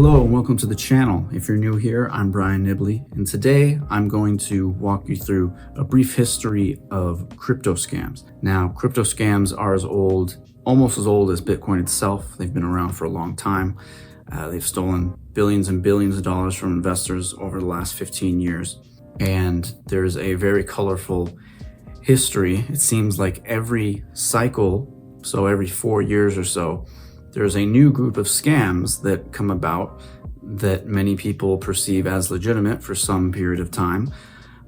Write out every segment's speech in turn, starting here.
Hello and welcome to the channel. If you're new here, I'm Brian Nibley, and today I'm going to walk you through a brief history of crypto scams. Now, crypto scams are almost as old as Bitcoin itself. They've been around for a long time. They've stolen billions and billions of dollars from investors over the last 15 years. And there's a very colorful history. It seems like every cycle, so every 4 years or so, there's a new group of scams that come about that many people perceive as legitimate for some period of time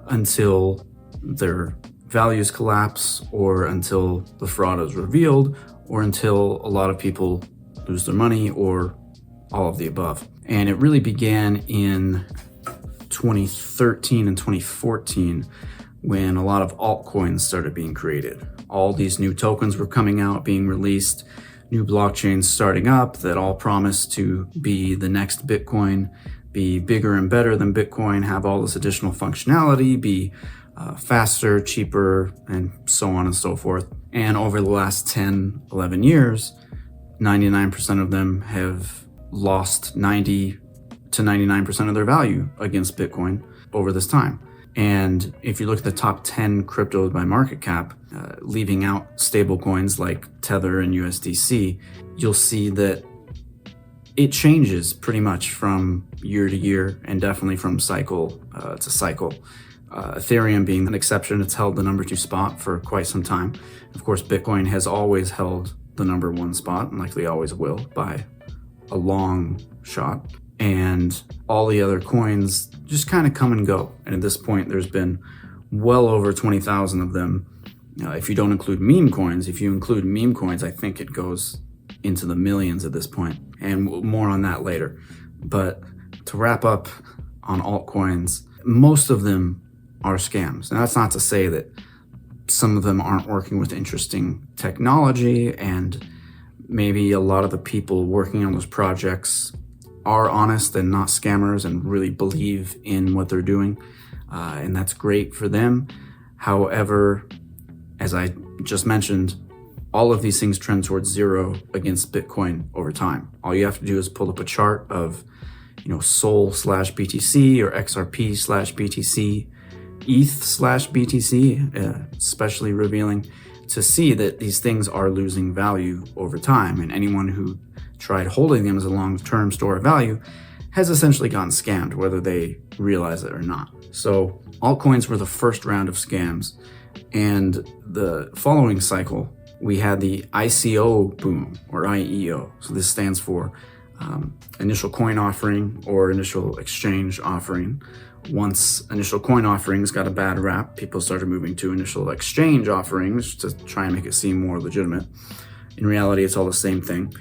until their values collapse, or until the fraud is revealed, or until a lot of people lose their money, or all of the above. And it really began in 2013 and 2014 when a lot of altcoins started being created. All these new tokens were coming out, being released, new blockchains starting up that all promise to be the next Bitcoin, be bigger and better than Bitcoin, have all this additional functionality, be faster, cheaper, and so on and so forth. And over the last 10, 11 years, 99% of them have lost 90 to 99% of their value against Bitcoin over this time. And if you look at the top 10 cryptos by market cap, leaving out stable coins like Tether and USDC, you'll see that it changes pretty much from year to year, and definitely from cycle to cycle. Ethereum being an exception, it's held the #2 spot for quite some time. Of course, Bitcoin has always held the #1 spot, and likely always will by a long shot. And all the other coins just kind of come and go. And at this point, there's been well over 20,000 of them. If you don't include meme coins, if you include meme coins, I think it goes into the millions at this point, and more on that later. But to wrap up on altcoins, most of them are scams. Now, that's not to say that some of them aren't working with interesting technology, and maybe a lot of the people working on those projects are honest and not scammers and really believe in what they're doing, and that's great for them. However, as I just mentioned, all of these things trend towards zero against Bitcoin over time. All you have to do is pull up a chart of, Sol/BTC or XRP/BTC, ETH/BTC, especially revealing to see that these things are losing value over time, and anyone who tried holding them as a long-term store of value has essentially gotten scammed, whether they realize it or not. So altcoins were the first round of scams, and the following cycle we had the ICO boom, or IEO. So this stands for initial coin offering or initial exchange offering. Once initial coin offerings got a bad rap, people started moving to initial exchange offerings to try and make it seem more legitimate. In reality, it's all the same thing.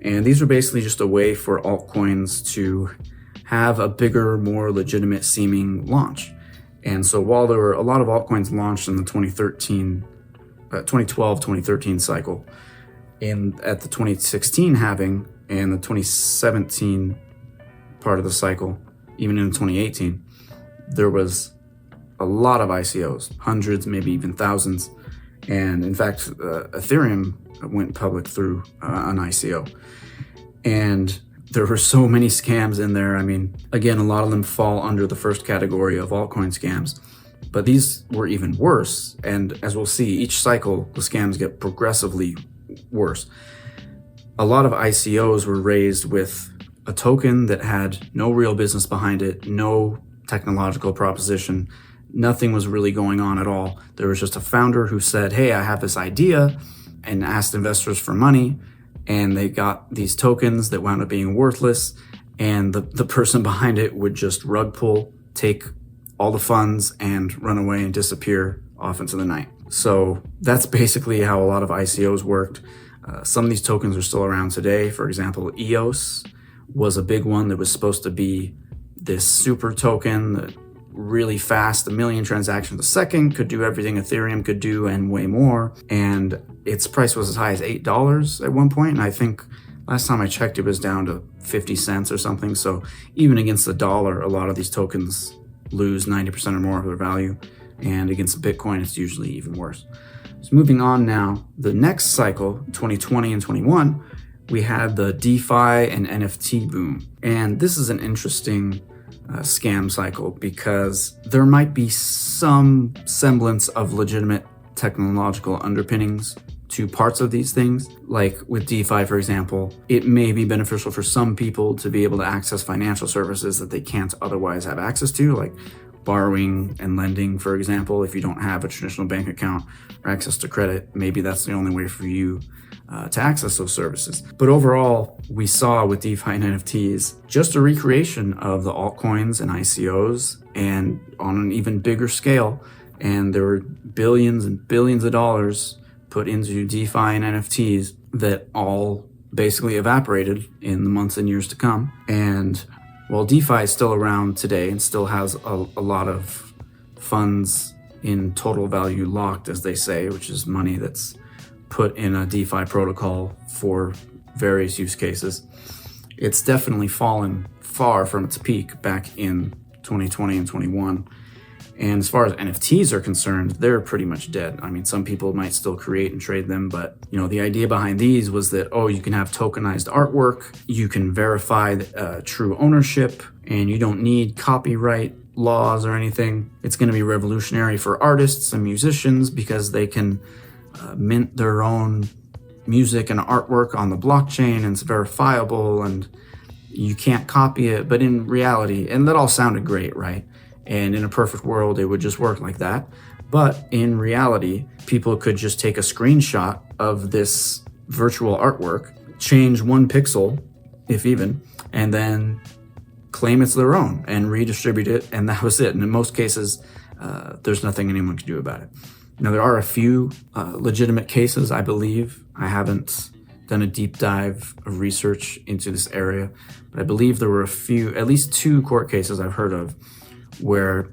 And these are basically just a way for altcoins to have a bigger, more legitimate seeming launch. And so while there were a lot of altcoins launched in the 2012-2013 cycle, at the 2016 halving and the 2017 part of the cycle, even in 2018, there was a lot of ICOs, hundreds, maybe even thousands. And in fact, Ethereum went public through an ICO. And there were so many scams in there. I mean, again, a lot of them fall under the first category of altcoin scams, but these were even worse. And as we'll see, each cycle, the scams get progressively worse. A lot of ICOs were raised with a token that had no real business behind it, no technological proposition. Nothing was really going on at all. There was just a founder who said, hey, I have this idea, and asked investors for money, and they got these tokens that wound up being worthless, and the person behind it would just rug pull, take all the funds, and run away and disappear off into the night. So that's basically how a lot of ICOs worked. Some of these tokens are still around today. For example, EOS was a big one that was supposed to be this super token that really fast, 1 million transactions a second, could do everything Ethereum could do and way more. And its price was as high as $8 at one point. And I think last time I checked, it was down to 50 cents or something. So even against the dollar, a lot of these tokens lose 90% or more of their value. And against Bitcoin, it's usually even worse. So moving on now, the next cycle, 2020 and 21, we had the DeFi and NFT boom. And this is an interesting scam cycle because there might be some semblance of legitimate technological underpinnings to parts of these things. Like with DeFi, for example, it may be beneficial for some people to be able to access financial services that they can't otherwise have access to, like borrowing and lending, for example. If you don't have a traditional bank account or access to credit, maybe that's the only way for you to access those services. But overall, we saw with DeFi and NFTs just a recreation of the altcoins and ICOs, and on an even bigger scale. And there were billions and billions of dollars put into DeFi and NFTs that all basically evaporated in the months and years to come. And while DeFi is still around today and still has a lot of funds in total value locked, as they say, which is money that's put in a DeFi protocol for various use cases, it's definitely fallen far from its peak back in 2020 and 21. And as far as NFTs are concerned, they're pretty much dead. I mean, some people might still create and trade them, but the idea behind these was that, you can have tokenized artwork, you can verify true ownership, and you don't need copyright laws or anything. It's going to be revolutionary for artists and musicians because they can mint their own music and artwork on the blockchain, and it's verifiable and you can't copy it. But in reality, and that all sounded great, right? And in a perfect world, it would just work like that. But in reality, people could just take a screenshot of this virtual artwork, change 1 pixel, if even, and then claim it's their own and redistribute it, and that was it. And in most cases, there's nothing anyone can do about it. Now, there are a few legitimate cases, I believe. I haven't done a deep dive of research into this area, but I believe there were at least 2 court cases I've heard of where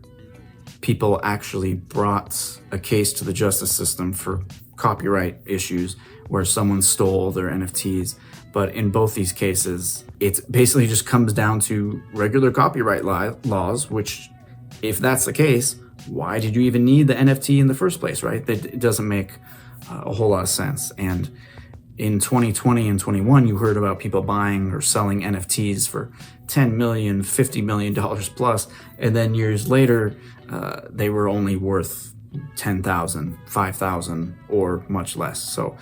people actually brought a case to the justice system for copyright issues where someone stole their NFTs. But in both these cases, it basically just comes down to regular copyright laws, which, if that's the case, why did you even need the NFT in the first place, right? It doesn't make a whole lot of sense. And in 2020 and 21, you heard about people buying or selling NFTs for $10 million, $50 million plus. And then years later, they were only worth 10,000, 5,000, or much less. So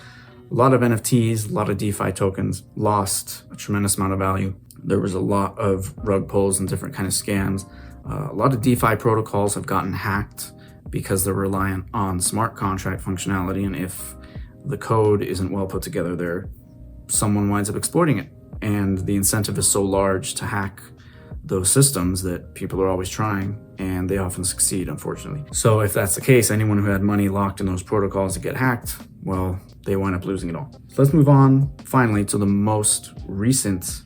a lot of NFTs, a lot of DeFi tokens lost a tremendous amount of value. There was a lot of rug pulls and different kind of scams. A lot of DeFi protocols have gotten hacked because they're reliant on smart contract functionality. And if the code isn't well put together there, someone winds up exploiting it. And the incentive is so large to hack those systems that people are always trying, and they often succeed, unfortunately. So if that's the case, anyone who had money locked in those protocols to get hacked, well, they wind up losing it all. So let's move on finally to the most recent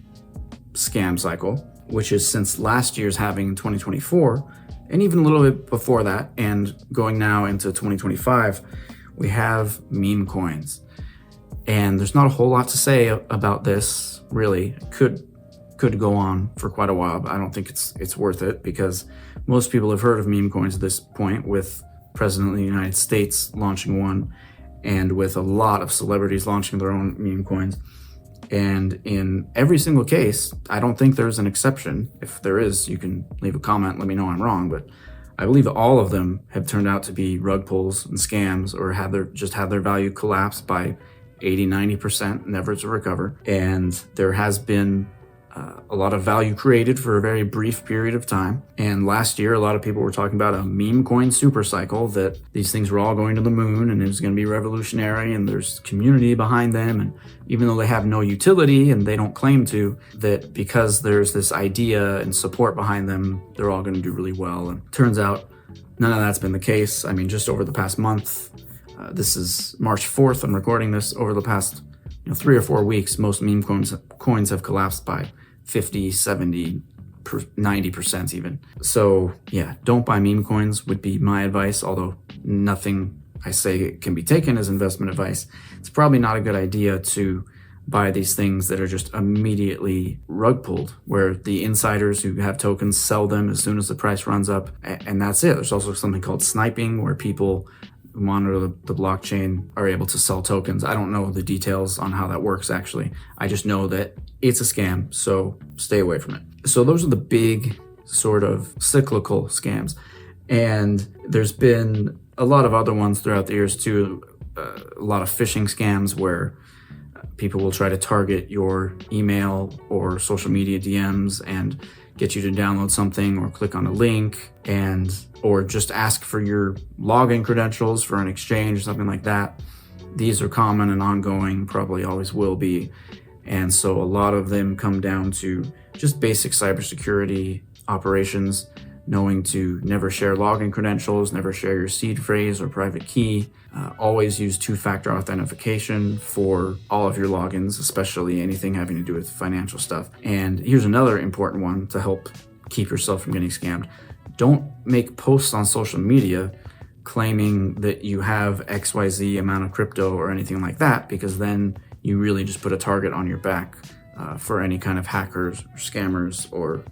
scam cycle, which is since last year's halving in 2024, and even a little bit before that, and going now into 2025, we have meme coins. And there's not a whole lot to say about this, really. Could go on for quite a while, but I don't think it's worth it, because most people have heard of meme coins at this point, with President of the United States launching one, and with a lot of celebrities launching their own meme coins. And in every single case, I don't think there's an exception. If there is, you can leave a comment, let me know I'm wrong, but I believe all of them have turned out to be rug pulls and scams, or had their value collapse by 80-90%, never to recover. And there has been a lot of value created for a very brief period of time. And last year, a lot of people were talking about a meme coin super cycle, that these things were all going to the moon and it was going to be revolutionary, and there's community behind them. And even though they have no utility, and they don't claim to, that because there's this idea and support behind them, they're all going to do really well. And turns out none of that's been the case. I mean, just over the past month, this is March 4th, I'm recording this, over the past 3 or 4 weeks, most meme coins have collapsed by 50, 70, 90% even. So yeah, don't buy meme coins would be my advice, although nothing I say can be taken as investment advice. It's probably not a good idea to buy these things that are just immediately rug pulled, where the insiders who have tokens sell them as soon as the price runs up, and that's it. There's also something called sniping, where people who monitor the blockchain are able to sell tokens. I don't know the details on how that works actually. I just know that it's a scam, so stay away from it. So those are the big sort of cyclical scams. And there's been a lot of other ones throughout the years too. A lot of phishing scams where people will try to target your email or social media DMs and get you to download something or click on a link or just ask for your login credentials for an exchange or something like that. These are common and ongoing, probably always will be. And so a lot of them come down to just basic cybersecurity operations, knowing to never share login credentials, never share your seed phrase or private key. Always use two-factor authentication for all of your logins, especially anything having to do with financial stuff. And here's another important one to help keep yourself from getting scammed. Don't make posts on social media claiming that you have XYZ amount of crypto or anything like that, because then you really just put a target on your back for any kind of hackers or scammers or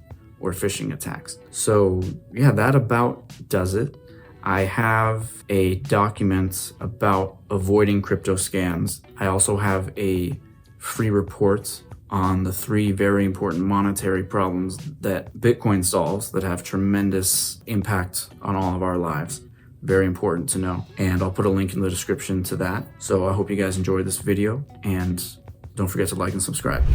phishing attacks. So yeah, that about does it. I have a document about avoiding crypto scams. I also have a free report on the 3 very important monetary problems that Bitcoin solves that have tremendous impact on all of our lives. Very important to know. And I'll put a link in the description to that. So I hope you guys enjoyed this video, and don't forget to like and subscribe.